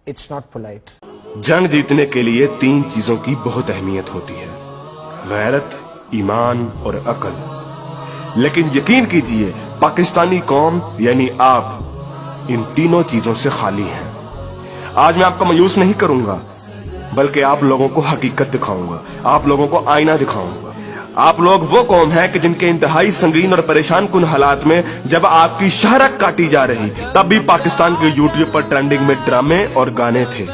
It's not polite. जंग जीतने के लिए 3 चीजों की बहुत अहमियत होती है, गैरत, ईमान और अकल। लेकिन यकीन कीजिए पाकिस्तानी कौम यानी आप इन तीनों चीजों से खाली हैं। आज मैं आपको मायूस नहीं करूंगा, बल्कि आप लोगों को हकीकत दिखाऊंगा, आप लोगों को आईना दिखाऊंगा। आप लोग वो कौम है कि जिनके इंतहाई संगीन और परेशान कुन हालात में जब आपकी शहरत काटी जा रही थी, तब भी पाकिस्तान के यूट्यूब पर ट्रेंडिंग में ड्रामे और गाने थे।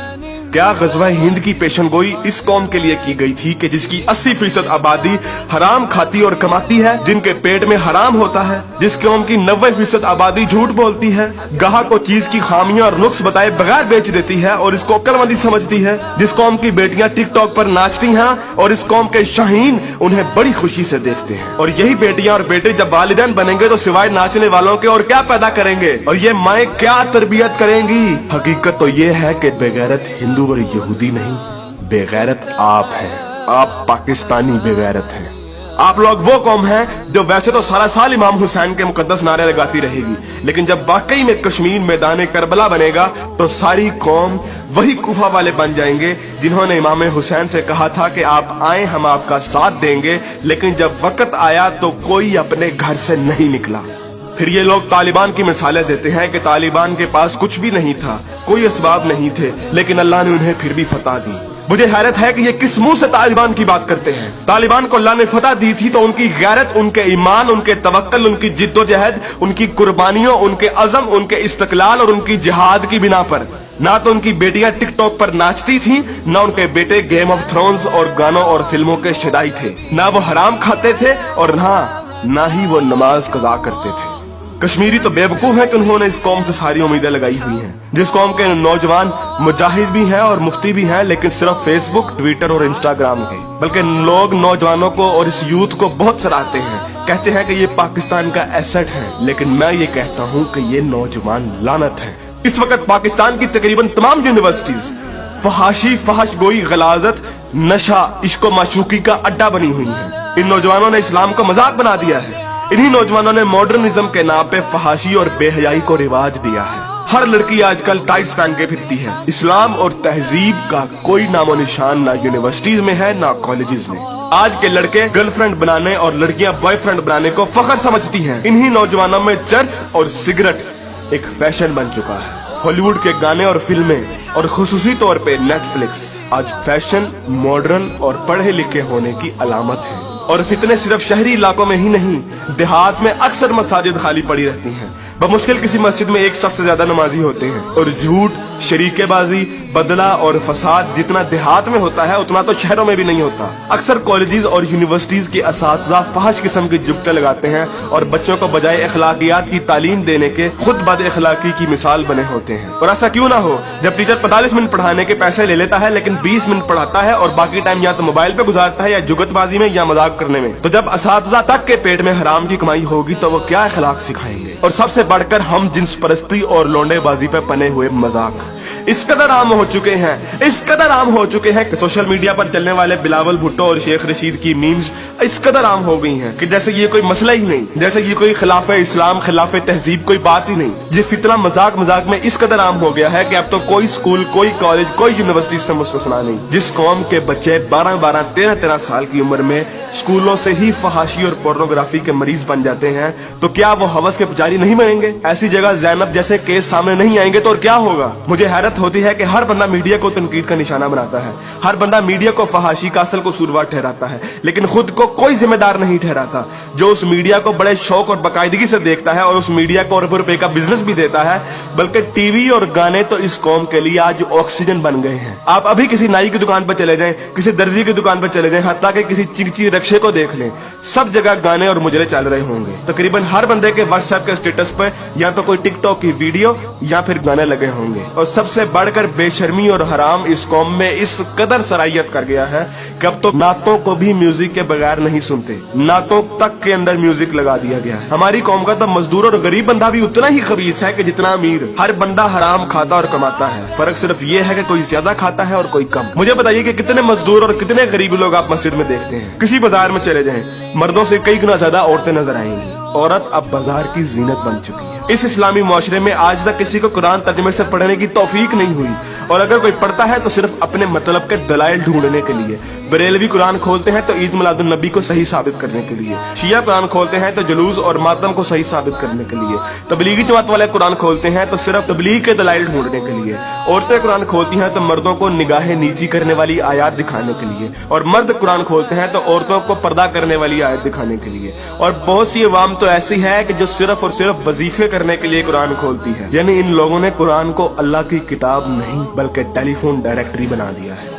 क्या गज़वा हिंद की पेशनगोई इस कौम के लिए की गई थी कि जिसकी 80% आबादी हराम खाती और कमाती है, जिनके पेट में हराम होता है, जिस कौम की 90% आबादी झूठ बोलती है, गाहक को चीज की खामियां और नुक्स बताए बगैर बेच देती है और इसको अक्लमंदी समझती है, जिस कौम की बेटियां टिकटॉक पर नाचती हैं और इस कौम के शाहीन उन्हें बड़ी खुशी से देखते हैं। और यही बेटियां और बेटे जब वालिदैन बनेंगे तो सिवाय नाचने वालों के और क्या पैदा करेंगे, और ये माएँ क्या तरबियत करेंगी। हकीकत तो ये है कि बेगैरत हिंदू और यहूदी नहीं, बेगैरत आप हैं। आप पाकिस्तानी बेगैरत हैं। आप लोग वो कौम हैं जो वैसे तो सारा साल इमाम हुसैन के मुकद्दस नारे लगाती रहेगी, लेकिन जब वाकई में कश्मीर मैदान करबला बनेगा तो सारी कौम वही कूफा वाले बन जाएंगे जिन्होंने इमाम हुसैन से कहा था कि आप आए हम आपका साथ देंगे, लेकिन जब वक्त आया तो कोई अपने घर से नहीं निकला। फिर ये लोग तालिबान की मिसालें देते हैं कि तालिबान के पास कुछ भी नहीं था, कोई असबाब नहीं थे, लेकिन अल्लाह ने उन्हें फिर भी फतह दी। मुझे हैरत है कि ये किस मुंह से तालिबान की बात करते हैं। तालिबान को अल्लाह ने फतह दी थी तो उनकी गैरत, उनके ईमान, उनके तवक्कल, उनकी जिद्दोजहद, उनकी कुर्बानियों, उनके अज़म, उनके इस्तक़लाल और उनकी जिहाद की बिना पर। ना तो उनकी बेटियां टिकटॉक पर नाचती थीं, ना उनके बेटे गेम ऑफ थ्रोन्स और गानों और फिल्मों के शदाई थे, ना वो हराम खाते थे और ना ही वो नमाज कज़ा करते थे। कश्मीरी तो बेवकूफ है कि उन्होंने इस कौम से सारी उम्मीदें लगाई हुई हैं, जिस कौम के नौजवान मुजाहिद भी हैं और मुफ्ती भी हैं, लेकिन सिर्फ फेसबुक, ट्विटर और इंस्टाग्राम के। बल्कि लोग नौजवानों को और इस यूथ को बहुत सराहते हैं, कहते हैं कि ये पाकिस्तान का एसेट है, लेकिन मैं ये कहता हूँ कि ये नौजवान लानत है। इस वक्त पाकिस्तान की तकरीबन तमाम यूनिवर्सिटीज फहाशी, फहश गोई, गलाजत, नशा, इश्को माशूकी का अड्डा बनी हुई है। इन नौजवानों ने इस्लाम को मजाक बना दिया है। इन्हीं नौजवानों ने मॉडर्निज्म के नाम पे फहाशी और बेहयाई को रिवाज दिया है। हर लड़की आजकल टाइट्स पहन के फिरती है। इस्लाम और तहजीब का कोई नामो निशान ना यूनिवर्सिटीज में है ना कॉलेजेस में। आज के लड़के गर्लफ्रेंड बनाने और लड़कियां बॉयफ्रेंड बनाने को फख्र समझती हैं। इन्हीं नौजवानों में चर्च और सिगरेट एक फैशन बन चुका है। हॉलीवुड के गाने और फिल्में और खुसूसी तौर पे नेटफ्लिक्स आज फैशन, मॉडर्न और पढ़े लिखे होने की अलामत है। और फितने सिर्फ शहरी इलाकों में ही नहीं, देहात में अक्सर मसाजिद खाली पड़ी रहती हैं। बमुश्किल किसी मस्जिद में एक सबसे ज्यादा नमाजी होते हैं। और झूठ, शरीकेबाजी, बदला और फसाद जितना देहात में होता है उतना तो शहरों में भी नहीं होता। अक्सर कॉलेजेस और यूनिवर्सिटीज के असातिज़ा फहश किस्म की जुगतें लगाते हैं और बच्चों को बजाय अखलाकियात की तालीम देने के खुद बद अखलाकी की मिसाल बने होते हैं। और ऐसा क्यों ना हो जब टीचर 45 मिनट पढ़ाने के पैसे ले लेता है, लेकिन 20 मिनट पढ़ाता है और बाकी टाइम या तो मोबाइल पे गुजारता है या जुगतबाजी में या मजाक करने में। तो जब असातिज़ा तक के पेट में हराम की कमाई होगी तो वो क्या अखलाक सिखाएंगे। और सबसे बढ़कर हम जिन्स परस्ती और लौंडेबाजी पे पने हुए मजाक इस कदर आम हो चुके हैं, इस कदर आम हो चुके हैं कि सोशल मीडिया पर चलने वाले बिलावल भुट्टो और शेख रशीद की मीम्स इस कदर आम हो गई हैं कि जैसे ये कोई मसला ही नहीं, जैसे ये कोई खिलाफ इस्लाम, खिलाफ तहजीब कोई बात ही नहीं। ये फितना मजाक मजाक में इस कदर आम हो गया है कि अब तो कोई स्कूल, कोई कॉलेज, कोई यूनिवर्सिटी से मुस्तस्ना नहीं। जिस कौम के बच्चे 12-12, 13-13 साल की उम्र में स्कूलों से ही फहाशी और पोर्नोग्राफी के मरीज बन जाते हैं, तो क्या वो हवस के पुजारी नहीं बनेंगे? ऐसी जगह ज़ैनब जैसे केस सामने नहीं आएंगे तो और क्या होगा? मुझे हैरत होती है कि हर बंदा मीडिया को तनकीद का निशाना बनाता है, हर बंदा मीडिया को फहाशी का असल कसूरवार ठहराता है, लेकिन खुद को कोई जिम्मेदार नहीं ठहराता, जो उस मीडिया को बड़े शौक और बाकायदगी से देखता है और उस मीडिया को अरबों रुपए का बिजनेस भी देता है। बल्कि टीवी और गाने तो इस कौम के लिए आज ऑक्सीजन बन गए हैं। आप अभी किसी नाई की दुकान पर चले जाएं, किसी दर्जी की दुकान पर चले जाएं, हत्ता कि किसी चिकची रक्षे को देख लें, सब जगह गाने और मुजरे चल रहे होंगे। तकरीबन हर बंदे के व्हाट्सएप के स्टेटस पर या तो कोई टिकटॉक की वीडियो या फिर गाने लगे होंगे। और सबसे बढ़कर बेशर्मी और हराम इस कौम में इस कदर सराहियत कर गया है कि अब तो नातों को भी म्यूजिक के बगैर नहीं सुनते, नातों तक के अंदर म्यूजिक लगा दिया गया है। हमारी कौम का तो मजदूर और गरीब बंदा भी उतना ही खबीस है कि जितना अमीर। हर बंदा हराम खाता और कमाता है, फर्क सिर्फ ये है कि कोई ज्यादा खाता है और कोई कम। मुझे बताइए कि कितने मजदूर और कितने गरीब लोग आप मस्जिद में देखते हैं? किसी बाजार में चले जाएं, मर्दों से कई गुना ज्यादा औरतें नजर आएंगी। औरत अब बाजार की जीनत बन चुकी है। इस इस्लामी मुआशरे में आज तक किसी को कुरान तर्जुमे से पढ़ने की तौफीक नहीं हुई। और अगर कोई पढ़ता है तो सिर्फ अपने मतलब के दलाइल ढूंढने के लिए। बरेलवी कुरान खोलते हैं तो ईद मिलादुन नबी को सही साबित करने के लिए। शिया कुरान खोलते हैं तो जुलूस और मातम को सही साबित करने के लिए। तबलीगी जमात वाले कुरान खोलते हैं तो सिर्फ तबलीग के दलाइल ढूंढने के लिए। औरतें कुरान खोलती हैं तो मर्दों को निगाहें नीची करने वाली आयत दिखाने के लिए, और मर्द कुरान खोलते हैं तो औरतों को पर्दा करने वाली आयत दिखाने के लिए। और बहुत सी अवाम तो ऐसी है कि जो सिर्फ और सिर्फ वजीफे करने के लिए कुरान खोलती है। यानी इन लोगों ने कुरान को अल्लाह की किताब नहीं बल्कि टेलीफोन डायरेक्टरी बना दिया है।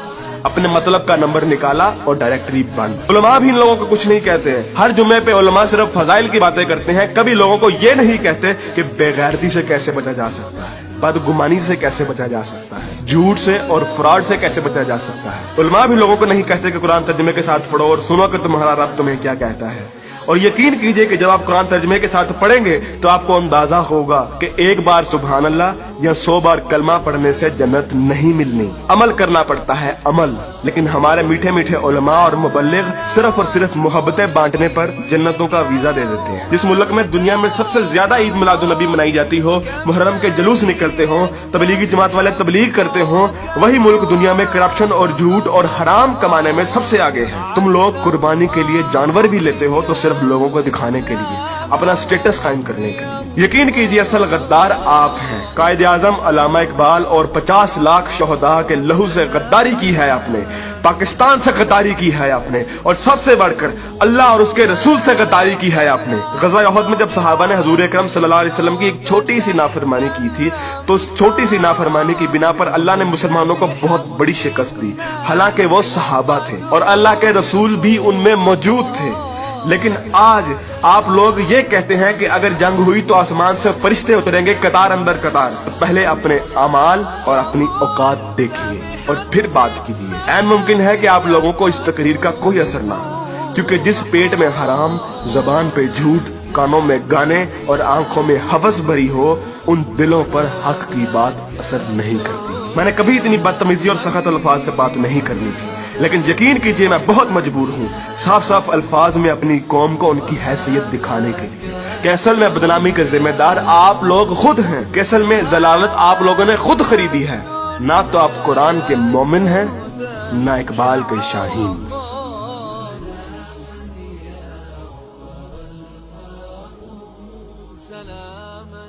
अपने मतलब का नंबर निकाला और डायरेक्टरी बंद। उलमा भी इन लोगों को कुछ नहीं कहते हैं। हर जुम्मे पे उलमा सिर्फ फजाइल की बातें करते हैं, कभी लोगों को ये नहीं कहते कि बेगैरती से कैसे बचा जा सकता है, बदगुमानी से कैसे बचा जा सकता है, झूठ से और फ्रॉड से कैसे बचा जा सकता है। उलमा भी लोगों को नहीं कहते कि कुरान तर्जुमे के साथ पढ़ो और सुनो कि तुम्हारा रब तुम्हें क्या कहता है। और यकीन कीजिए कि जब आप कुरान तर्जुमे के साथ पढ़ेंगे तो आपको अंदाजा होगा कि एक बार सुभान अल्लाह या 100 बार कलमा पढ़ने से जन्नत नहीं मिलनी। अमल करना पड़ता है, अमल। लेकिन हमारे मीठे मीठे उलमा और मुबल्लिग सिर्फ और सिर्फ मोहब्बतें बांटने पर जन्नतों का वीजा दे देते हैं। जिस मुल्क में दुनिया में सबसे ज्यादा ईद मिलादुन नबी मनाई जाती हो, मुहर्रम के जुलूस निकलते हो, तबलीगी जमात वाले तबलीग करते हो, वही मुल्क दुनिया में करप्शन और झूठ और हराम कमाने में सबसे आगे है। तुम लोग कुर्बानी के लिए जानवर भी लेते हो तो सिर्फ लोगों को दिखाने के लिए, अपना स्टेटस कायम करने के लिए। यकीन कीजिए असल गद्दार आप हैं। कायदे आजम अल्लामा इकबाल और 50 लाख शोहदा के लहू से गद्दारी की है आपने, पाकिस्तान से गद्दारी की है आपने, और सबसे बढ़कर अल्लाह और उसके रसूल से गद्दारी की है आपने। गज़वा उहद में जब सहाबा ने हुजूर अकरम सल्लल्लाहु अलैहि वसल्लम की एक छोटी सी नाफरमानी की थी तो उस छोटी सी नाफरमानी की बिना पर अल्लाह ने मुसलमानों को बहुत बड़ी शिकस्त दी। हालांकि वो सहाबा थे और अल्लाह के रसूल भी उनमें मौजूद थे। लेकिन आज आप लोग ये कहते हैं कि अगर जंग हुई तो आसमान से फरिश्ते उतरेंगे कतार अंदर कतार। तो पहले अपने अमाल और अपनी औकात देखिए और फिर बात कीजिए। ऐन मुमकिन है कि आप लोगों को इस तकरीर का कोई असर ना हो, क्योंकि जिस पेट में हराम, जबान पे झूठ, कानों में गाने और आंखों में हवस भरी हो, उन दिलों पर हक की बात असर नहीं करती। मैंने कभी इतनी बदतमीजी और सख्त अल्फाज से बात नहीं करनी थी, लेकिन यकीन कीजिए मैं बहुत मजबूर हूँ साफ साफ अल्फाज में अपनी कौम को उनकी हैसियत दिखाने के लिए कि असल में बदनामी के जिम्मेदार आप लोग खुद हैं, कि असल में जलालत आप लोगों ने खुद खरीदी है। ना तो आप कुरान के मोमिन हैं, ना इकबाल के शाहीन। سلاما